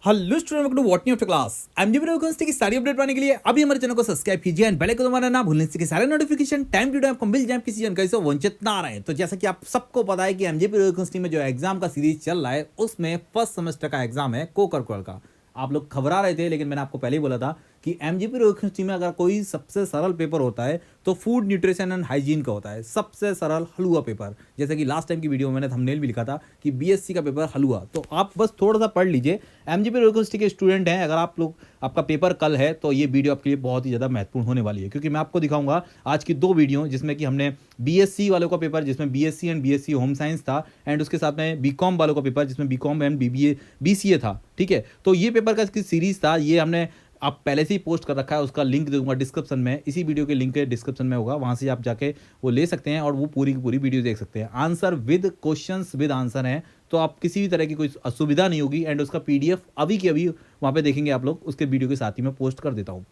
Hello student, welcome to what new after class. MGP university की सारी update पाने के लिए अभी हमारे चैनल को सब्सक्राइब कीजिए एंड बेल आइकन दबाना ना भूलने से कि सारे नोटिफिकेशन टाइम टू टाइम आपको मिल जाए, किसी जानकारी से वंचित ना रहे। तो जैसा कि आप सबको पता है कि एमजीपी यूनिवर्सिटी में जो एग्जाम का सीरीज चल रहा है उसमें फर्स्ट सेमेस्टर का एग्जाम है को-करिकुलर का। आप लोग घबरा रहे थे, लेकिन मैंने आपको पहले ही बोला था कि एमजीपी यूनिवर्सिटी में अगर कोई सबसे सरल पेपर होता है तो फूड न्यूट्रिशन एंड हाइजीन का होता है, सबसे सरल हलवा पेपर। जैसे कि लास्ट टाइम की वीडियो में मैंने थंबनेल भी लिखा था कि बीएससी का पेपर हलवा। तो आप बस थोड़ा सा पढ़ लीजिए। एमजीपी यूनिवर्सिटी के स्टूडेंट हैं, अगर आप लोग आपका पेपर कल है तो ये वीडियो आपके लिए बहुत ही ज़्यादा महत्वपूर्ण होने वाली है, क्योंकि मैं आपको दिखाऊंगा आज की दो वीडियो जिसमें कि हमने बीएससी वालों का पेपर जिसमें BSc and BSc home science था, एंड उसके साथ में बीकॉम वालों का पेपर जिसमें बीकॉम एंड बीबीए बीसीए था। ठीक है, तो ये पेपर का सीरीज था, ये हमने आप पहले से ही पोस्ट कर रखा है, उसका लिंक दूंगा डिस्क्रिप्शन में। इसी वीडियो के लिंक के डिस्क्रिप्शन में होगा, वहां से आप जाके वो ले सकते हैं और वो पूरी की पूरी वीडियो देख सकते हैं। Answer with questions with answer है, तो आप किसी भी तरह की कोई असुविधा नहीं होगी। एंड उसका पीडीएफ अभी के अभी वहां पे देखेंगे आप लोग, उसके वीडियो के साथ ही मैं पोस्ट कर देता हूँ।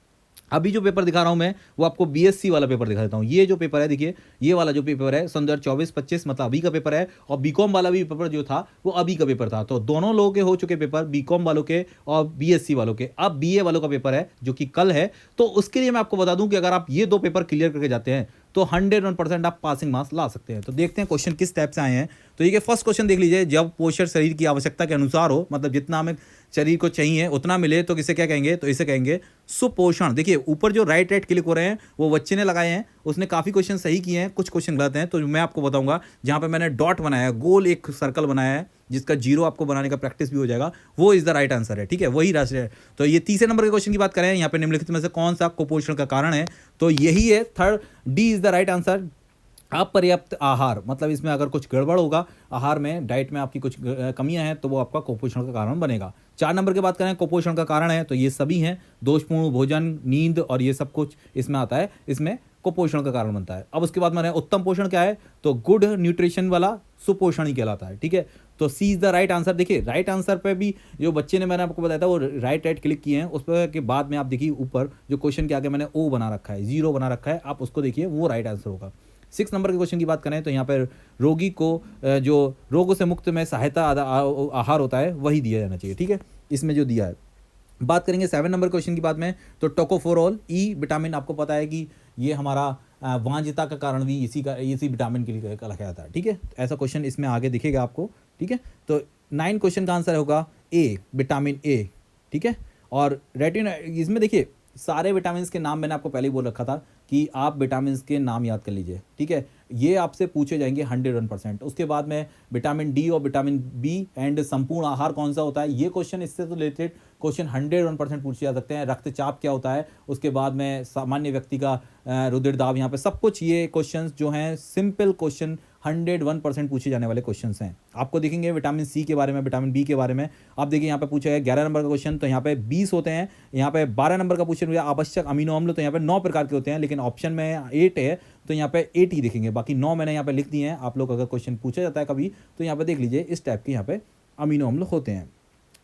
अभी जो पेपर दिखा रहा हूं मैं वो आपको बीएससी वाला पेपर दिखा देता हूं। ये जो पेपर है, देखिए ये वाला जो पेपर है सन 2024-25 मतलब अभी का पेपर है, और बीकॉम वाला भी पेपर जो था वो अभी का पेपर था। तो दोनों लोगों के हो चुके पेपर, बीकॉम वालों के और बीएससी वालों के। अब बीए वालों का पेपर है जो कि कल है। तो उसके लिए मैं आपको बता दूं कि अगर आप ये दो पेपर क्लियर करके जाते हैं तो 101% आप पासिंग मार्क्स ला सकते हैं। तो देखते हैं क्वेश्चन किस टाइप से आए हैं। तो ये फर्स्ट क्वेश्चन देख लीजिए, जब पोषण शरीर की आवश्यकता के अनुसार हो, मतलब जितना हमें शरीर को चाहिए उतना मिले, तो किसे क्या कहेंगे, तो इसे कहेंगे सुपोषण। देखिए ऊपर जो राइट राइट क्लिक हो रहे हैं वो बच्चे ने लगाए हैं, उसने काफ़ी क्वेश्चन सही किए हैं, कुछ क्वेश्चन गलत हैं। तो मैं आपको बताऊंगा, जहाँ पे मैंने डॉट बनाया है, गोल एक सर्कल बनाया है जिसका जीरो आपको बनाने का प्रैक्टिस भी हो जाएगा, वो इज द राइट आंसर है। ठीक है, वही राशि है। तो ये तीसरे नंबर के क्वेश्चन की बात करें, यहाँ पे निम्नलिखित में से कौन सा कुपोषण का कारण है, तो यही है third, D is the right answer. अपर्याप्त आहार, मतलब इसमें अगर कुछ गड़बड़ होगा आहार में, डाइट में आपकी कुछ कमियां हैं, तो वो आपका कुपोषण का कारण बनेगा। 4 नंबर की बात करें कुपोषण का कारण है, तो ये सभी हैं, दोषपूर्ण भोजन, नींद और ये सब कुछ इसमें आता है, इसमें कुपोषण का कारण बनता है। अब उसके बाद मैंने उत्तम पोषण क्या है, तो गुड न्यूट्रिशन वाला सुपोषण ही कहलाता है। ठीक है, तो सी इज द राइट आंसर। देखिए राइट आंसर पे भी जो बच्चे ने, मैंने आपको बताया था, वो राइट राइट क्लिक किए हैं उस पर के बाद में आप देखिए ऊपर जो क्वेश्चन के आगे मैंने ओ बना रखा है, जीरो बना रखा है, आप उसको देखिए, वो राइट आंसर होगा। 6 नंबर के क्वेश्चन की बात करें तो यहाँ पर रोगी को जो रोगों से मुक्त में सहायता आहार होता है वही दिया जाना चाहिए। ठीक है, इसमें जो दिया है। बात करेंगे 7 नंबर क्वेश्चन की बात में, तो टोकोफोरोल ई विटामिन, आपको पता है कि ये हमारा वांझता का कारण भी इसी विटामिन के लिए रखा जाता है। ठीक है, ऐसा क्वेश्चन इसमें आगे दिखेगा आपको। ठीक है, तो 9 क्वेश्चन का आंसर होगा ए, विटामिन ए। ठीक है, और रेटिना, इसमें देखिए सारे विटामिन के नाम मैंने आपको पहले ही बोल रखा था कि आप विटामिन के नाम याद कर लीजिए। ठीक है, ये आपसे पूछे जाएंगे 101%। उसके बाद में विटामिन डी और विटामिन बी एंड संपूर्ण आहार कौन सा होता है, ये क्वेश्चन इससे तो रिलेटेड क्वेश्चन 101% पूछे जा सकते हैं। रक्तचाप क्या होता है, उसके बाद में सामान्य व्यक्ति का रुधिर दाब, यहाँ पे सब कुछ ये क्वेश्चन जो हैं सिंपल क्वेश्चन 101% पूछे जाने वाले क्वेश्चंस हैं। आपको देखेंगे विटामिन सी के बारे में, विटामिन बी के बारे में। आप देखिए यहाँ पे पूछा है 11 नंबर का क्वेश्चन, तो यहाँ पे 20 होते हैं। यहाँ पे 12 नंबर का क्वेश्चन हुआ आवश्यक अमीनो अम्ल, तो यहाँ पे 9 प्रकार के होते हैं, लेकिन ऑप्शन में 8 है तो यहाँ पे 8 ही दिखेंगे, बाकी 9 मैंने यहाँ पे लिख दिए हैं। आप लोग अगर क्वेश्चन पूछा जाता है कभी तो यहाँ पे देख लीजिए, इस टाइप के यहाँ पे अमीनो अम्ल होते हैं।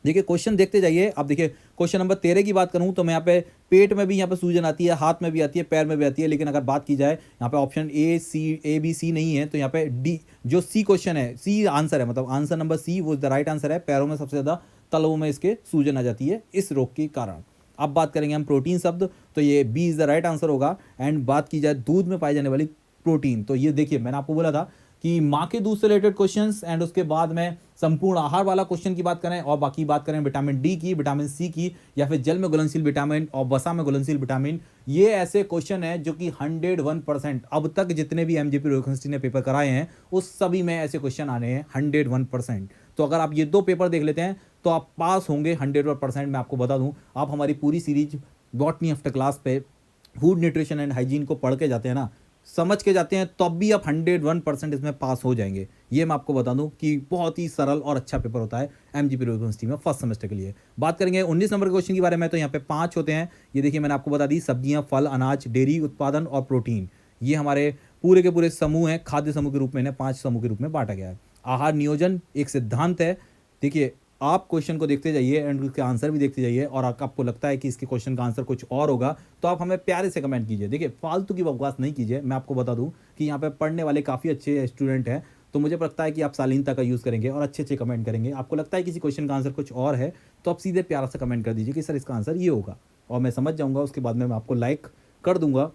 देखिए क्वेश्चन देखते जाइए। अब देखिए क्वेश्चन नंबर 13 की बात करूं तो मैं यहाँ पे पेट में भी यहाँ पे सूजन आती है, हाथ में भी आती है, पैर में भी आती है, लेकिन अगर बात की जाए यहाँ पे ऑप्शन ए बी सी नहीं है, तो यहाँ पे डी जो सी क्वेश्चन है, सी आंसर है, मतलब आंसर नंबर सी वो द राइट आंसर है। पैरों में सबसे ज़्यादा, तलवों में इसके सूजन आ जाती है इस रोग के कारण। अब बात करेंगे हम प्रोटीन शब्द, तो ये B is the right answer होगा। एंड बात की जाए दूध में पाई जाने वाली प्रोटीन, तो ये देखिए मैंने आपको बोला था कि माँ के दूध से रिलेटेड क्वेश्चंस, एंड उसके बाद में संपूर्ण आहार वाला क्वेश्चन की बात करें, और बाकी बात करें विटामिन डी की, विटामिन सी की, या फिर जल में घुलनशील विटामिन और वसा में घुलनशील विटामिन, ये ऐसे क्वेश्चन है जो कि 101% अब तक जितने भी एमजीपी यूनिवर्सिटी ने पेपर कराए हैं उस सभी में ऐसे क्वेश्चन आने हैं 101%। तो अगर आप ये दो पेपर देख लेते हैं तो आप पास होंगे 100%। मैं आपको बता दूं, आप हमारी पूरी सीरीज बॉटनी आफ्टर क्लास पे फूड न्यूट्रिशन एंड हाइजीन को पढ़ के जाते हैं ना, समझ के जाते हैं, तब भी आप 101% इसमें पास हो जाएंगे। ये मैं आपको बता दूं कि बहुत ही सरल और अच्छा पेपर होता है एमजीपी यूनिवर्सिटी में फर्स्ट सेमेस्टर के लिए। बात करेंगे 19 नंबर क्वेश्चन के बारे में, तो यहाँ पे 5 होते हैं। ये देखिए मैंने आपको बता दी, सब्जियां, फल, अनाज, डेयरी उत्पादन और प्रोटीन, ये हमारे पूरे के पूरे समूह हैं, खाद्य समूह के रूप में इन्हें 5 समूह के रूप में बांटा गया है। आहार नियोजन एक सिद्धांत है। देखिए आप क्वेश्चन को देखते जाइए एंड उसके आंसर भी देखते जाइए, और आपको लगता है कि इसके क्वेश्चन का आंसर कुछ और होगा तो आप हमें प्यारे से कमेंट कीजिए। देखिए फालतू की बकवास नहीं कीजिए। मैं आपको बता दूं कि यहाँ पे पढ़ने वाले काफ़ी अच्छे स्टूडेंट हैं, तो मुझे लगता है कि आप शालीनता का यूज़ करेंगे और अच्छे अच्छे कमेंट करेंगे। आपको लगता है किसी क्वेश्चन का आंसर कुछ और है तो आप सीधे प्यारा सा कमेंट कर दीजिए कि सर इसका आंसर ये होगा, और मैं समझ जाऊँगा। उसके बाद में मैं आपको लाइक कर दूँगा,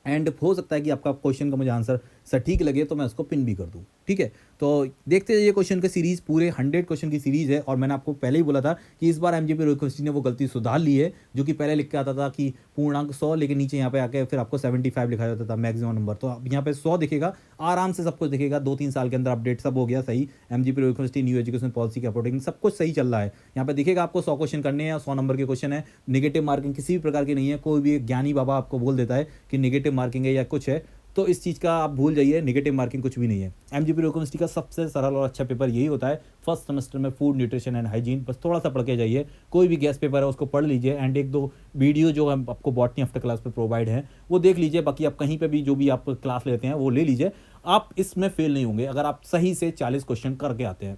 एंड हो सकता है कि आपका क्वेश्चन का मुझे आंसर सटीक लगे तो मैं उसको पिन भी कर दूँ, ठीक है। तो देखते जाइए क्वेश्चन की सीरीज़, पूरे 100 क्वेश्चन की सीरीज़ है, और मैंने आपको पहले ही बोला था कि इस बार एमजीपी यूनिवर्सिटी ने वो गलती सुधार ली है, जो कि पहले लिख के आता था कि पूर्णांक 100, लेकिन नीचे यहाँ पे आके फिर आपको 75 लिखा जाता था मैक्सिमम नंबर। तो अब यहाँ पे 100 दिखेगा, आराम से सब कुछ दिखेगा। 2-3 साल के अंदर अपडेट सब हो गया सही। MGP university new education policy के अकॉर्डिंग सब कुछ सही चल रहा है। यहाँ पे दिखेगा आपको 100 क्वेश्चन करने हैं, 100 नंबर के क्वेश्चन है। नेगेटिव मार्किंग किसी भी प्रकार की नहीं है। कोई भी एक ज्ञानी बाबा आपको बोल देता है कि नेगेटिव मार्किंग है या कुछ है, तो इस चीज़ का आप भूल जाइए, नेगेटिव मार्किंग कुछ भी नहीं है। एमजीपी यूनिवर्सिटी का सबसे सरल और अच्छा पेपर यही होता है फर्स्ट सेमेस्टर में, फूड न्यूट्रिशन एंड हाइजीन। बस थोड़ा सा पढ़ के जाइए, कोई भी गैस पेपर है उसको पढ़ लीजिए, एंड 1-2 वीडियो जो हम आपको बॉटनी आफ्टर क्लास पे प्रोवाइड है वो देख लीजिए। बाकी आप कहीं पे भी जो भी आप क्लास लेते हैं वो ले लीजिए, आप इसमें फेल नहीं होंगे अगर आप सही से 40 क्वेश्चन करके आते हैं।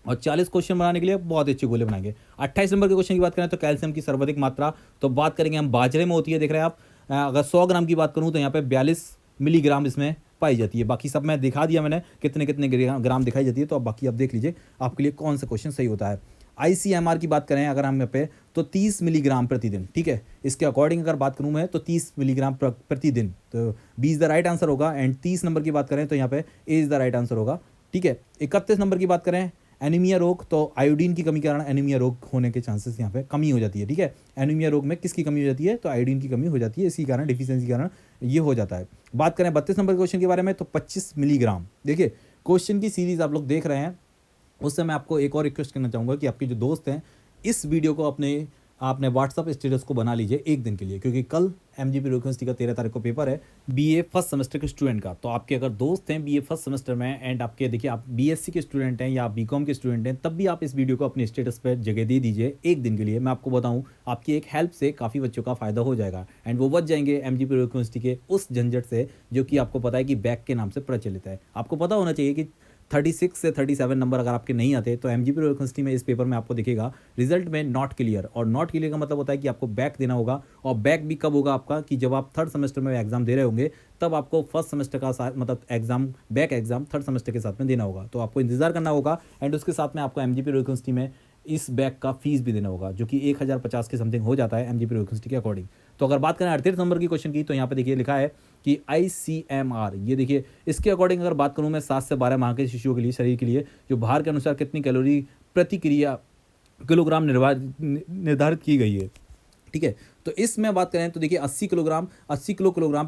और 40 क्वेश्चन बनाने के लिए बहुत अच्छे गोले बनाएंगे। 28 नंबर के क्वेश्चन की बात करें तो कैल्शियम की सर्वाधिक मात्रा, तो बात करेंगे हम बाजरे में होती है, देख रहे हैं आप। अगर 100 ग्राम की बात करूं तो यहाँ पे 42 मिलीग्राम इसमें पाई जाती है। बाकी सब मैं दिखा दिया मैंने कितने कितने ग्राम दिखाई जाती है, तो अब बाकी आप देख लीजिए आपके लिए कौन सा क्वेश्चन सही होता है। आईसीएमआर की बात करें अगर हम यहाँ पे तो 30 मिलीग्राम प्रतिदिन, ठीक है। इसके अकॉर्डिंग अगर बात करूँ मैं तो 30 मिलीग्राम प्रतिदिन, तो 20 द राइट आंसर होगा। एंड 30 नंबर की बात करें तो यहाँ पे ए इज द राइट आंसर होगा, ठीक है। 31 नंबर की बात करें एनीमिया रोग, तो आयोडीन की कमी के कारण एनीमिया रोग होने के चांसेस यहाँ पे कमी हो जाती है, ठीक है। एनीमिया रोग में किसकी कमी हो जाती है, तो आयोडीन की कमी हो जाती है, इसी कारण डिफिशियंसी के कारण ये हो जाता है। बात करें 32 नंबर क्वेश्चन के बारे में तो 25 मिलीग्राम। देखिए क्वेश्चन की सीरीज आप लोग देख रहे हैं, उससे मैं आपको एक और रिक्वेस्ट करना चाहूँगा कि आपके जो दोस्त हैं इस वीडियो को आपने व्हाट्सअप स्टेटस को बना लीजिए एक दिन के लिए, क्योंकि कल एमजीपी यूनिवर्सिटी का 13 तारीख को पेपर है बीए फर्स्ट सेमेस्टर के स्टूडेंट का। तो आपके अगर दोस्त हैं बीए फर्स्ट सेमेस्टर में, एंड आपके देखिए आप बीएससी के स्टूडेंट हैं या बीकॉम के स्टूडेंट हैं, तब भी आप इस वीडियो को अपने स्टेटस पर जगह दे दीजिए एक दिन के लिए। मैं आपको बताऊं आपकी एक हेल्प से काफ़ी बच्चों का फायदा हो जाएगा, एंड वो बच जाएंगे एमजीपी यूनिवर्सिटी के उस झंझट से जो कि आपको पता है कि बैक के नाम से प्रचलित है। आपको पता होना चाहिए कि 36 से 37 नंबर अगर आपके नहीं आते तो एमजीपी यूनिवर्सिटी में इस पेपर में आपको दिखेगा रिजल्ट में नॉट क्लियर, और नॉट क्लियर का मतलब होता है कि आपको बैक देना होगा। और बैक भी कब होगा आपका, कि जब आप थर्ड सेमेस्टर में एग्जाम दे रहे होंगे, तब आपको फर्स्ट सेमेस्टर का मतलब exam, back exam third semester के साथ में देना होगा। तो आपको इंतजार करना होगा, एंड उसके साथ में आपको एमजीपी यूनिवर्सिटी में इस बैक का फीस भी देना होगा, जो कि 1050 के समथिंग हो जाता है एमजीपी यूनिवर्सिटी के अकॉर्डिंग। तो अगर बात करें 38 नंबर की क्वेश्चन की, तो यहाँ पे देखिए लिखा है कि आईसीएमआर, ये देखिए इसके अकॉर्डिंग अगर बात करूँ मैं 7 से 12 माह के शिशुओं के लिए, शरीर के लिए जो भार के अनुसार कितनी कैलोरी प्रतिक्रिया किलोग्राम निर्धारित की गई है, ठीक है। तो इसमें बात करें तो देखिए 80 किलोग्राम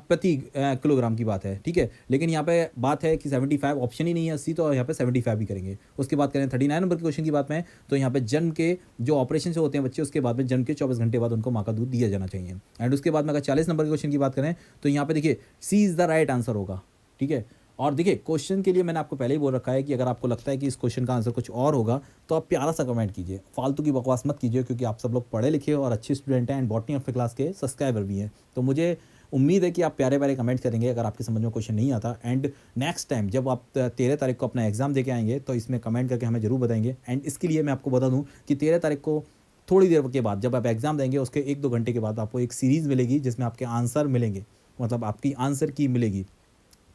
प्रति किलोग्राम की बात है, ठीक है। लेकिन यहाँ पे बात है कि 75 ऑप्शन ही नहीं है 80, तो यहाँ पे 75 भी करेंगे। उसके बाद करें 39 नंबर के क्वेश्चन की बात में, तो यहाँ पे जन्म के जो ऑपरेशन से होते हैं बच्चे, उसके बाद में जन्म के 24 घंटे बाद उनको माँ का दूध दिया जाना चाहिए। एंड उसके बाद में अगर 40 नंबर के क्वेश्चन की बात करें तो यहाँ पे देखिए सी इज़ द राइट आंसर होगा, ठीक है। और देखिए क्वेश्चन के लिए मैंने आपको पहले ही बोल रखा है कि अगर आपको लगता है कि इस क्वेश्चन का आंसर कुछ और होगा तो आप प्यारा सा कमेंट कीजिए, फालतू की बकवास मत कीजिए, क्योंकि आप सब लोग पढ़े लिखे और अच्छे स्टूडेंट हैं, एंड बॉटनी ऑफ क्लास के सब्सक्राइबर भी हैं। तो मुझे उम्मीद है कि आप प्यारे प्यारे कमेंट करेंगे अगर आपके समझ में क्वेश्चन नहीं आता। एंड नेक्स्ट टाइम जब आप 13 तारीख को अपना एग्जाम देके आएंगे तो इसमें कमेंट करके हमें जरूर बताएंगे। एंड इसके लिए मैं आपको बता दूँ कि 13 तारीख को थोड़ी देर के बाद जब आप एग्जाम देंगे उसके 1-2 घंटे के बाद आपको एक सीरीज़ मिलेगी जिसमें आपके आंसर मिलेंगे, मतलब आपकी आंसर की मिलेगी।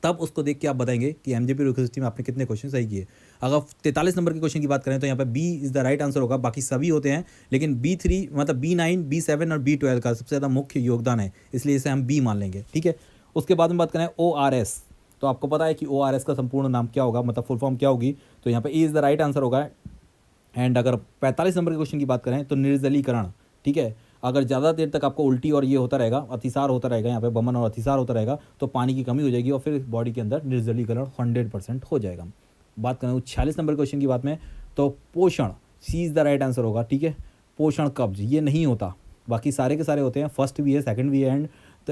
तब उसको देख के आप बताएंगे कि एमजीपी यूनिवर्सिटी में आपने कितने क्वेश्चन सही किए। अगर 43 नंबर के क्वेश्चन की बात करें तो यहाँ पे B is the right answer होगा, बाकी सभी होते हैं, लेकिन B3 मतलब B9, B7 और B12 का सबसे ज़्यादा मुख्य योगदान है, इसलिए इसे हम बी मान लेंगे, ठीक है। उसके बाद में बात करें ORS, तो आपको पता है कि ORS का संपूर्ण नाम क्या होगा, मतलब फुल फॉर्म क्या होगी, तो यहाँ पे ए इज़ द राइट आंसर होगा। एंड अगर 45 नंबर के क्वेश्चन की बात करें तो निर्जलीकरण, ठीक है। अगर ज़्यादा देर तक आपको उल्टी और ये होता रहेगा, अतिसार होता रहेगा, यहाँ पे बमन और अतिसार होता रहेगा, तो पानी की कमी हो जाएगी और फिर बॉडी के अंदर निर्जलीकरण 100% हो जाएगा। बात करें 46 नंबर क्वेश्चन की बात में तो पोषण, सी इज़ द राइट आंसर होगा, ठीक है। पोषण कब्ज ये नहीं होता, बाकी सारे के सारे होते हैं, फर्स्ट भी है, सेकंड भी है, एंड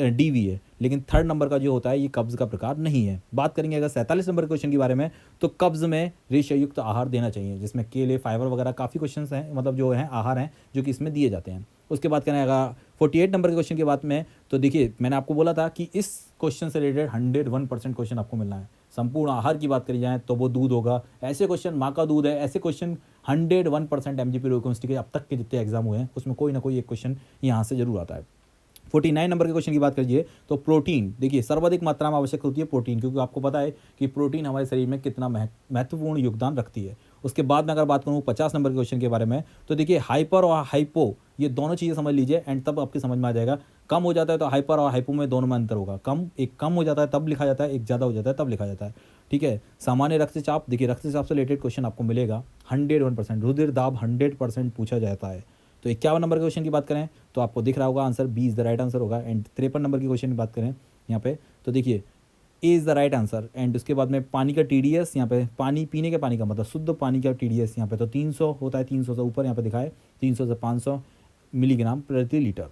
डी भी है, लेकिन थर्ड नंबर का जो होता है ये कब्ज का प्रकार नहीं है। बात करेंगे अगर 47 नंबर क्वेश्चन के बारे में तो कब्ज में रेशयुक्त आहार देना चाहिए, जिसमें केले, फाइबर वगैरह काफ़ी क्वेश्चन हैं, मतलब जो हैं आहार हैं जो कि इसमें दिए जाते हैं। उसके बाद करें अगर 48 नंबर के क्वेश्चन की बात में तो देखिए मैंने आपको बोला था कि इस क्वेश्चन से रिलेटेड 101% क्वेश्चन आपको मिलना है। संपूर्ण आहार की बात करी जाए तो वो दूध होगा, ऐसे क्वेश्चन माँ का दूध है, ऐसे क्वेश्चन 101% एमजीपी यूनिवर्सिटी के अब तक के जितने एग्जाम हुए हैं उसमें कोई ना कोई एक क्वेश्चन यहाँ से जरूर आता है। 49 नंबर के क्वेश्चन की बात करिए तो प्रोटीन, देखिए सर्वाधिक मात्रा में आवश्यक होती है प्रोटीन, क्योंकि आपको पता है कि प्रोटीन हमारे शरीर में कितना महत्वपूर्ण योगदान रखती है। उसके बाद में अगर बात करूँ 50 नंबर के क्वेश्चन के बारे में, तो देखिए हाइपर और हाइपो ये दोनों चीज़ें समझ लीजिए एंड तब आपकी समझ में आ जाएगा। कम हो जाता है तो हाइपर और हाइपो में दोनों में अंतर होगा। एक कम हो जाता है तब लिखा जाता है, एक ज़्यादा हो जाता है तब लिखा जाता है। ठीक है। सामान्य रक्तचाप, देखिए रक्तचाप से रिलेटेड क्वेश्चन आपको मिलेगा 101%। रुधिर दाब 100% पूछा जाता है। तो 51 नंबर के क्वेश्चन की बात करें तो आपको दिख रहा होगा answer B is the right answer होगा। एंड 53 नंबर की क्वेश्चन की बात करें यहाँ पे तो देखिए A is the right answer. And उसके बाद में पानी का TDS, यहाँ पे पानी पीने के पानी का मतलब शुद्ध पानी का TDS यहाँ पे तो 300 होता है, 300 से ऊपर यहाँ पे दिखा है 300 से 500 मिलीग्राम प्रति लीटर।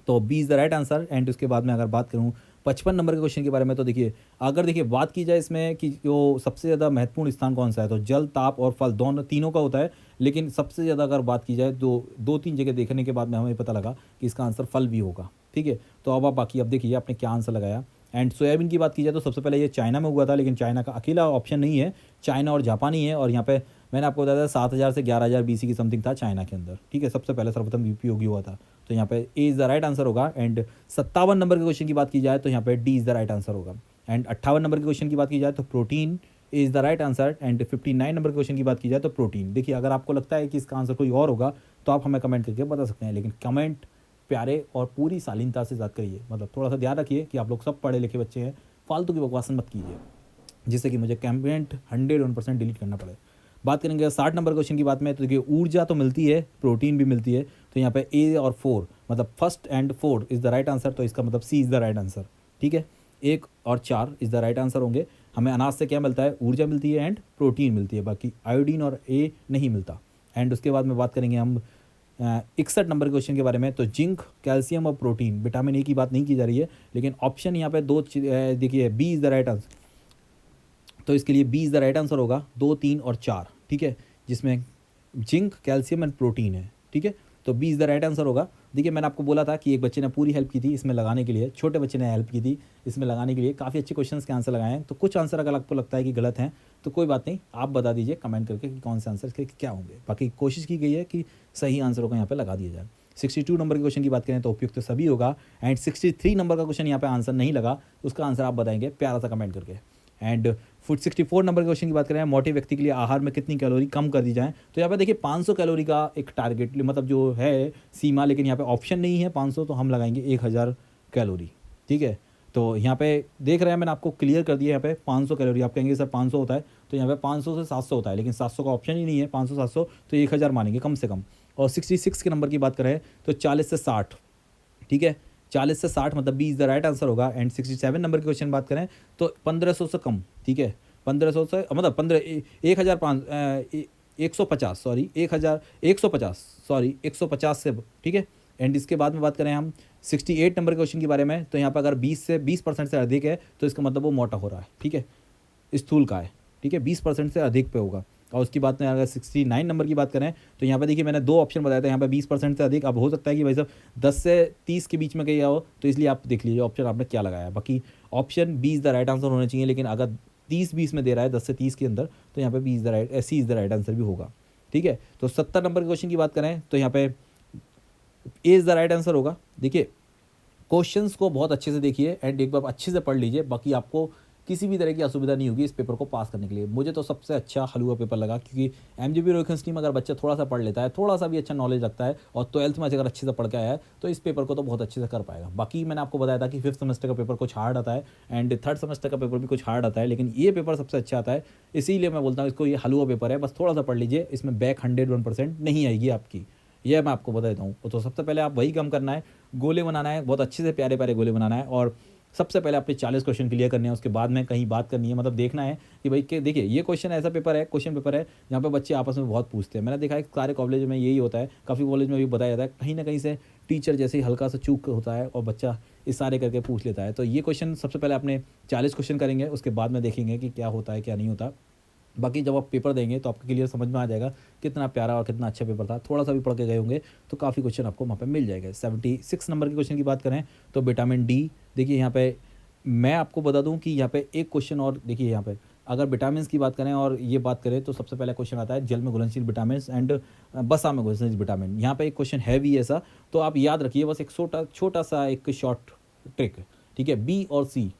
तो B is the right answer. And उसके बाद में अगर बात करूँ 55 नंबर के क्वेश्चन के बारे में तो देखिए अगर देखिए बात की जाए इसमें कि जो सबसे ज़्यादा महत्वपूर्ण स्थान कौन सा है, तो जल, ताप और फल दोनों तीनों का होता है, लेकिन सबसे ज़्यादा अगर बात की जाए तो 2-3 जगह देखने के बाद में हमें पता लगा कि इसका आंसर फल भी होगा। ठीक है। तो अब आप बाकी अब देखिए आपने क्या आंसर लगाया। एंड सोयाबीन की बात की जाए तो सबसे पहले ये चाइना में हुआ था, लेकिन चाइना का अकेला ऑप्शन नहीं है, चाइना और जापान ही है। और यहाँ पे मैंने आपको बताया था 7000 से 11000 BC की समथिंग था चाइना के अंदर। ठीक है। सबसे पहले सर्वप्रथम उपयोगी हुआ था। तो यहाँ पे ए इज़ द राइट आंसर होगा। एंड 57 नंबर के क्वेश्चन की बात की जाए तो यहाँ पे D is the right answer होगा। एंड 58 नंबर के क्वेश्चन की बात की जाए तो protein is the right answer. And 59 number के क्वेश्चन की बात की जाए तो प्रोटीन। देखिए अगर आपको लगता है कि इसका आंसर कोई और होगा तो आप हमें कमेंट करके बता सकते हैं, लेकिन कमेंट प्यारे और पूरी शालीनता से बात करिए। मतलब थोड़ा सा ध्यान रखिए कि आप लोग सब पढ़े लिखे बच्चे हैं, फालतू की बकवास मत कीजिए जिससे कि मुझे कमेंट 101% डिलीट करना पड़े। बात करेंगे 60 नंबर क्वेश्चन की बात में तो देखिए ऊर्जा तो मिलती है, प्रोटीन भी मिलती है। तो यहाँ पे ए और 4 मतलब first and 4 is the right answer. तो इसका मतलब सी इज़ द राइट आंसर। ठीक है। 1 और 4 इज़ द राइट आंसर होंगे। हमें अनाज से क्या मिलता है, ऊर्जा मिलती है एंड प्रोटीन मिलती है, बाकी आयोडीन और ए नहीं मिलता। एंड उसके बाद में बात करेंगे हम 61 नंबर के क्वेश्चन के बारे में तो जिंक, कैल्शियम और प्रोटीन, विटामिन ए की बात नहीं की जा रही है, लेकिन ऑप्शन यहाँ पे दो देखिए B is the right answer. तो इसके लिए B is the right answer होगा 2, 3 और 4। ठीक है। जिसमें जिंक, कैल्शियम एंड प्रोटीन है। ठीक है। तो B is the right answer होगा। देखिए मैंने आपको बोला था कि एक बच्चे ने पूरी हेल्प की थी इसमें लगाने के लिए, छोटे बच्चे ने हेल्प की थी इसमें लगाने के लिए, काफ़ी अच्छे क्वेश्चंस के आंसर लगाए हैं। तो कुछ आंसर अगर आपको लगता है कि गलत हैं तो कोई बात नहीं, आप बता दीजिए कमेंट करके कि कौन से आंसर के क्या होंगे। बाकी कोशिश की गई है कि सही आंसरों को यहाँ पर लगा दिया जाए। 62 नंबर के क्वेश्चन की बात करें तो उपयुक्त तो सभी होगा। एंड 63 नंबर का क्वेश्चन यहाँ पे आंसर नहीं लगा, उसका आंसर आप बताएंगे प्यारा सा कमेंट करके। एंड 64 नंबर के क्वेश्चन की बात करें मोटे व्यक्ति के लिए आहार में कितनी कैलोरी कम कर दी जाए, तो यहाँ पे देखिए 500 कैलोरी का एक टारगेट मतलब जो है सीमा, लेकिन यहाँ पे ऑप्शन नहीं है 500, तो हम लगाएंगे 1000 कैलोरी। ठीक है। तो यहाँ पे देख रहे हैं मैंने आपको क्लियर कर दिया। यहाँ पे 500 कैलोरी, आप कहेंगे सर 500 होता है, तो यहाँ पे 500 से 700 होता है, लेकिन 700 का ऑप्शन ही नहीं है। 500 700 तो 1000 मानेंगे कम से कम। और 66 के नंबर की बात करें तो 40 से 60। ठीक है। 40 से 60 मतलब B is the right answer होगा। एंड 67 नंबर के क्वेश्चन बात करें तो 1500 से कम। ठीक है। 1500 से मतलब 150 से। ठीक है। एंड इसके बाद में बात करें हम 68 नंबर के क्वेश्चन के बारे में, तो यहाँ पर अगर 20% से अधिक है तो इसका मतलब वो मोटा हो रहा है। ठीक है। स्थूल का है। ठीक है। 20% से अधिक पे होगा। और उसकी बात में अगर 69 नंबर की बात करें तो यहाँ पे देखिए मैंने 2 ऑप्शन बताया था, यहाँ पे 20% से अधिक। अब हो सकता है कि भाई साहब 10 से 30 के बीच में कहीं हो, तो इसलिए आप देख लीजिए ऑप्शन आपने क्या लगाया। बाकी option B is the right answer होना चाहिए, लेकिन अगर 30-20 में दे रहा है 10 से 30 के अंदर, तो यहाँ पे B is the right C is the right answer भी होगा। ठीक है। तो 70 नंबर के क्वेश्चन की बात करें तो यहाँ पे ए इज़ द राइट आंसर होगा। देखिए क्वेश्चंस को बहुत अच्छे से देखिए एंड एक बार अच्छे से पढ़ लीजिए, बाकी आपको किसी भी तरह की असुविधा नहीं होगी इस पेपर को पास करने के लिए। मुझे तो सबसे अच्छा हलवा पेपर लगा, क्योंकि एमजीपी रोहित में अगर बच्चा थोड़ा सा पढ़ लेता है, थोड़ा सा भी अच्छा नॉलेज रखता है और 12th में अगर अच्छे से पढ़ के आया है, तो इस पेपर को तो बहुत अच्छे से कर पाएगा। बाकी मैंने आपको बताया था कि 5th सेमेस्टर का पेपर कुछ हार्ड आता है एंड 3rd सेमेस्टर का पेपर भी कुछ हार्ड आता है, लेकिन ये पेपर सबसे अच्छा आता है। इसीलिए मैं बोलता हूँ इसको ये हलवा पेपर है, बस थोड़ा सा पढ़ लीजिए, इसमें बैक 101% नहीं आएगी आपकी, यह मैं आपको बता देता हूँ। तो सबसे पहले आप वही काम करना है, गोले बनाना है, बहुत अच्छे से प्यारे प्यारे गोले बनाना है, और सबसे पहले आपने 40 क्वेश्चन क्लियर करने हैं। उसके बाद में कहीं बात करनी है, मतलब देखना है कि भाई कि देखिए ये क्वेश्चन ऐसा क्वेश्चन पेपर है जहाँ पे बच्चे आपस में बहुत पूछते हैं। मैंने देखा है सारे कॉलेज में यही होता है, काफ़ी कॉलेज में भी बताया जाता है, कहीं ना कहीं से टीचर जैसे ही हल्का सा चूक होता है और बच्चा इशारे करके पूछ लेता है। तो ये क्वेश्चन सबसे पहले आपने 40 क्वेश्चन करेंगे, उसके बाद में देखेंगे कि क्या होता है क्या नहीं होता। बाकी जब आप पेपर देंगे तो आपको क्लियर समझ में आ जाएगा कितना प्यारा और कितना अच्छा पेपर था। थोड़ा सा भी पढ़ के गए होंगे तो काफ़ी क्वेश्चन आपको वहाँ पे मिल जाएगा। 76 नंबर के क्वेश्चन की बात करें तो विटामिन डी, देखिए यहाँ पे मैं आपको बता दूं कि यहाँ पे एक क्वेश्चन और देखिए यहाँ पे अगर विटामिन्स की बात करें और ये बात करें तो सबसे पहला क्वेश्चन आता है जल में घुलनशील विटामिन एंड बसा में घुलनशील विटामिन। यहाँ पे एक क्वेश्चन है भी ऐसा, तो आप याद रखिए बस एक छोटा सा एक शॉर्ट ट्रिक, ठीक है। बी और सी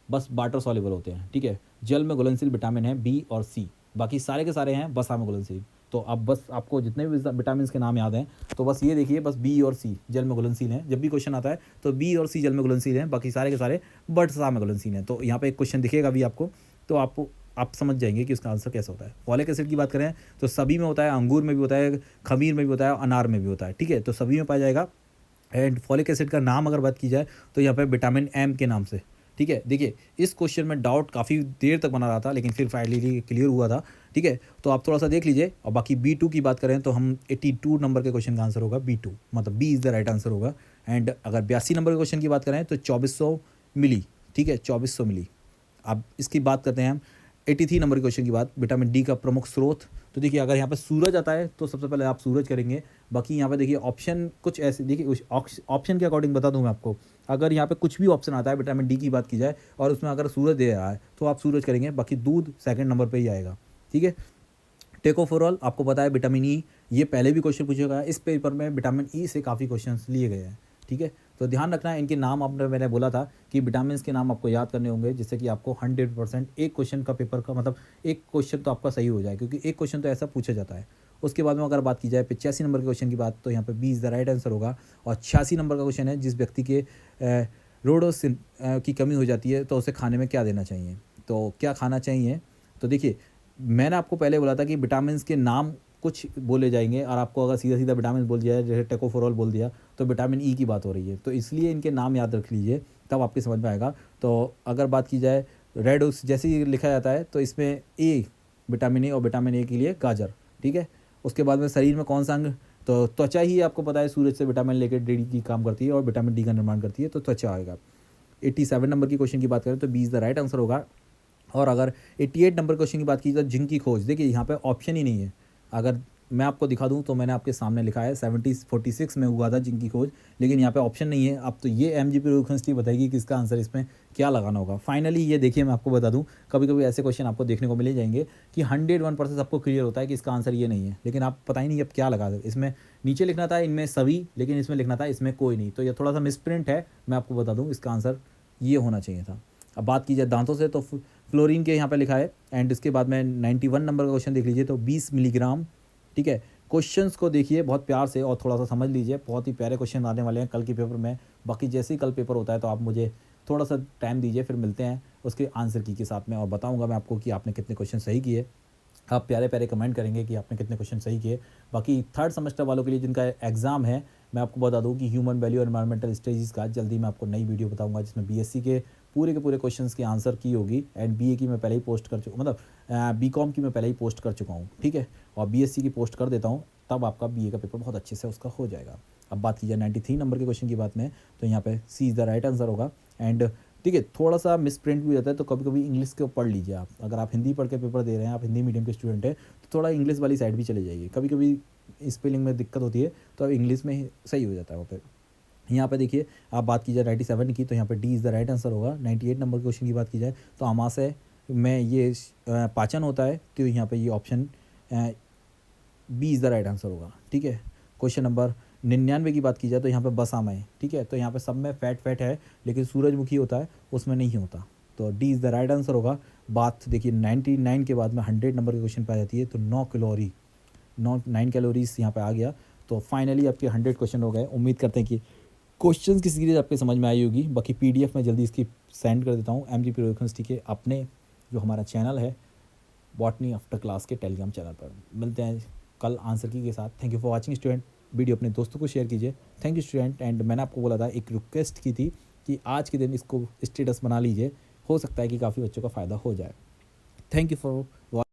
बस वाटर सॉल्युबल होते हैं, ठीक है। जल में घुलनशील विटामिन है बी और सी, बाकी सारे के सारे हैं बसा में घुलनशील। तो अब बस आपको जितने भी विटामिन के नाम याद हैं तो बस ये देखिए, बस बी और सी जल में घुलनशील हैं। जब भी क्वेश्चन आता है तो बी और सी जल में घुलनशील हैं, बाकी सारे के सारे बसा में घुलनशील हैं। तो यहाँ पे एक क्वेश्चन दिखेगा भी आपको, तो आप समझ जाएंगे कि उसका आंसर कैसा होता है। फॉलिक एसिड की बात करें तो सभी में होता है, अंगूर में भी होता है, खमीर में भी होता है, अनार में भी होता है, ठीक है। तो सभी में पाया जाएगा। एंड फॉलिक एसिड का नाम अगर बात की जाए तो यहाँ पे विटामिन एम के नाम से, ठीक है। देखिए इस क्वेश्चन में डाउट काफ़ी देर तक बना रहा था, लेकिन फिर फाइनली क्लियर हुआ था, ठीक है। तो आप थोड़ा सा देख लीजिए। और बाकी B2 की बात करें तो हम 82 नंबर के क्वेश्चन का आंसर होगा B2, मतलब B is the right answer होगा। एंड अगर 82 नंबर के क्वेश्चन की बात करें तो 2400 मिली, ठीक है, 2400 मिली। अब इसकी बात करते हैं हम 83 नंबर क्वेश्चन की बात, विटामिन डी का प्रमुख स्रोत। तो देखिए अगर यहाँ पे सूरज आता है तो सबसे पहले आप सूरज करेंगे। बाकी यहाँ पे देखिए ऑप्शन कुछ ऐसे, देखिए ऑप्शन के अकॉर्डिंग बता दूँ मैं आपको। अगर यहाँ पे कुछ भी ऑप्शन आता है विटामिन डी की बात की जाए और उसमें अगर सूरज दे रहा है तो आप सूरज करेंगे। बाकी दूध सेकंड नंबर पे ही आएगा, ठीक है। टेकोफोरॉल आपको पता है, विटामिन ई, ये पहले भी क्वेश्चन पूछा गया है इस पेपर में, विटामिन ई से काफ़ी क्वेश्चन लिए गए हैं, ठीक है। तो ध्यान रखना है इनके नाम। आपने मैंने बोला था कि विटामिन के नाम आपको याद करने होंगे, जिससे कि आपको 100% एक क्वेश्चन का पेपर का मतलब एक क्वेश्चन तो आपका सही हो जाए, क्योंकि एक क्वेश्चन तो ऐसा पूछा जाता है। उसके बाद में अगर बात की जाए 85 नंबर के क्वेश्चन की बात, तो यहाँ पे B is the right answer होगा। और 86 नंबर का क्वेश्चन है, जिस व्यक्ति के रोडोसिन की कमी हो जाती है तो उसे खाने में क्या देना चाहिए, तो क्या खाना चाहिए। तो देखिए मैंने आपको पहले बोला था कि विटामिन के नाम कुछ बोले जाएंगे और आपको अगर सीधा सीधा विटामिन बोल दिया जैसे टेकोफोरॉल बोल दिया तो विटामिन ई की बात हो रही है, तो इसलिए इनके नाम याद रख लीजिए, तब आपके समझ में आएगा। तो अगर बात की जाए रेडोक्स जैसे ही लिखा जाता है तो इसमें ए विटामिन ए, और विटामिन ए के लिए गाजर, ठीक है। उसके बाद में शरीर में कौन सा अंग, तो त्वचा ही आपको पता है सूरज से विटामिन लेकर डी की काम करती है और विटामिन डी का निर्माण करती है, तो त्वचा आएगा। 87 नंबर की क्वेश्चन की बात करें तो B is the right answer होगा। और अगर 88 नंबर क्वेश्चन की बात की जाए तो जिंक की खोज, देखिए यहाँ पे ऑप्शन ही नहीं है। अगर मैं आपको दिखा दूं तो मैंने आपके सामने लिखा है 1746 में हुआ था जिंक की खोज, लेकिन यहाँ पे ऑप्शन नहीं है। अब तो ये MGP यूनिवर्सिटी बताएगी कि इसका आंसर इसमें क्या लगाना होगा। फाइनली ये देखिए मैं आपको बता दूं, कभी कभी ऐसे क्वेश्चन आपको देखने को मिल जाएंगे कि 101% आपको क्लियर होता है कि इसका आंसर ये नहीं है, लेकिन आप पता ही नहीं अब क्या लगा दे। इसमें नीचे लिखना था इनमें सभी, लेकिन इसमें लिखना था इसमें कोई नहीं, तो ये थोड़ा सा मिसप्रिंट है। मैं आपको बता दूँ इसका आंसर ये होना चाहिए था। अब बात की जाए दांतों से तो फ्लोरीन के यहाँ पे लिखा है। एंड इसके बाद में 91 नंबर का क्वेश्चन देख लीजिए तो 20 मिलीग्राम, ठीक है। क्वेश्चंस को देखिए बहुत प्यार से और थोड़ा सा समझ लीजिए, बहुत ही प्यारे क्वेश्चन आने वाले हैं कल के पेपर में। बाकी जैसे ही कल पेपर होता है तो आप मुझे थोड़ा सा टाइम दीजिए, फिर मिलते हैं उसके आंसर की के साथ में और बताऊंगा मैं आपको कि आपने कितने क्वेश्चन सही किए। आप प्यारे प्यारे कमेंट करेंगे कि आपने कितने क्वेश्चन सही किए। बाकी थर्ड सेमेस्टर वालों के लिए जिनका एग्जाम है, मैं आपको बता दूं कि ह्यूमन वैल्यू और एनवायरमेंटल स्टडीज़ का जल्दी मैं आपको नई वीडियो बताऊंगा, जिसमें BSc के पूरे क्वेश्चंस के आंसर की होगी। एंड BA की मैं पहले ही पोस्ट कर चुका, मतलब BCom की मैं पहले ही पोस्ट कर चुका हूँ, ठीक है। और BSc की पोस्ट कर देता हूँ, तब आपका BA का पेपर बहुत अच्छे से उसका हो जाएगा। अब बात की जाए 93 नंबर के क्वेश्चन की बात में, तो यहाँ पे सी इज़ द राइट आंसर होगा। एंड ठीक है, थोड़ा सा मिस प्रिंट भी हो जाता है, तो कभी कभी इंग्लिश को पढ़ लीजिए आप। अगर आप हिंदी पढ़ के पेपर दे रहे हैं, आप हिंदी मीडियम के स्टूडेंट हैं, तो थोड़ा इंग्लिश वाली साइड भी चले जाइए। कभी कभी स्पेलिंग में दिक्कत होती है तो अब इंग्लिश में ही सही हो जाता है वहाँ पे। यहाँ पे देखिए आप बात की जाए 97 की, तो यहाँ पे D is the right answer होगा। 98 नंबर क्वेश्चन की बात की जाए तो आमाशय में ये पाचन होता है, तो यहाँ पे ये option B is the right answer होगा, ठीक है। क्वेश्चन नंबर 99 की बात की जाए तो यहाँ पे बसाम है, ठीक है। तो यहाँ पे सब में फैट है, लेकिन सूरजमुखी होता है उसमें नहीं होता, तो D is the right answer होगा। बात देखिए 99 के बाद में 100 नंबर की क्वेश्चन पाई जाती है, तो 9 कैलोरीज यहाँ पे आ गया। तो फाइनली आपके 100 क्वेश्चन हो गए। उम्मीद करते हैं कि क्वेश्चन की सीरीज आपके समझ में आई होगी। बाकी PDF में जल्दी इसकी सेंड कर देता हूँ MGP यूनिवर्सिटी के अपने जो हमारा चैनल है बॉटनी आफ्टर क्लास के टेलीग्राम चैनल पर। मिलते हैं कल आंसर की के साथ। Thank you for watching student. Video अपने दोस्तों को शेयर कीजिए। Thank you student. एंड मैंने आपको बोला था, एक रिक्वेस्ट की थी कि आज के दिन इसको स्टेटस बना लीजिए, हो सकता है कि काफ़ी बच्चों का फ़ायदा हो जाए। Thank you for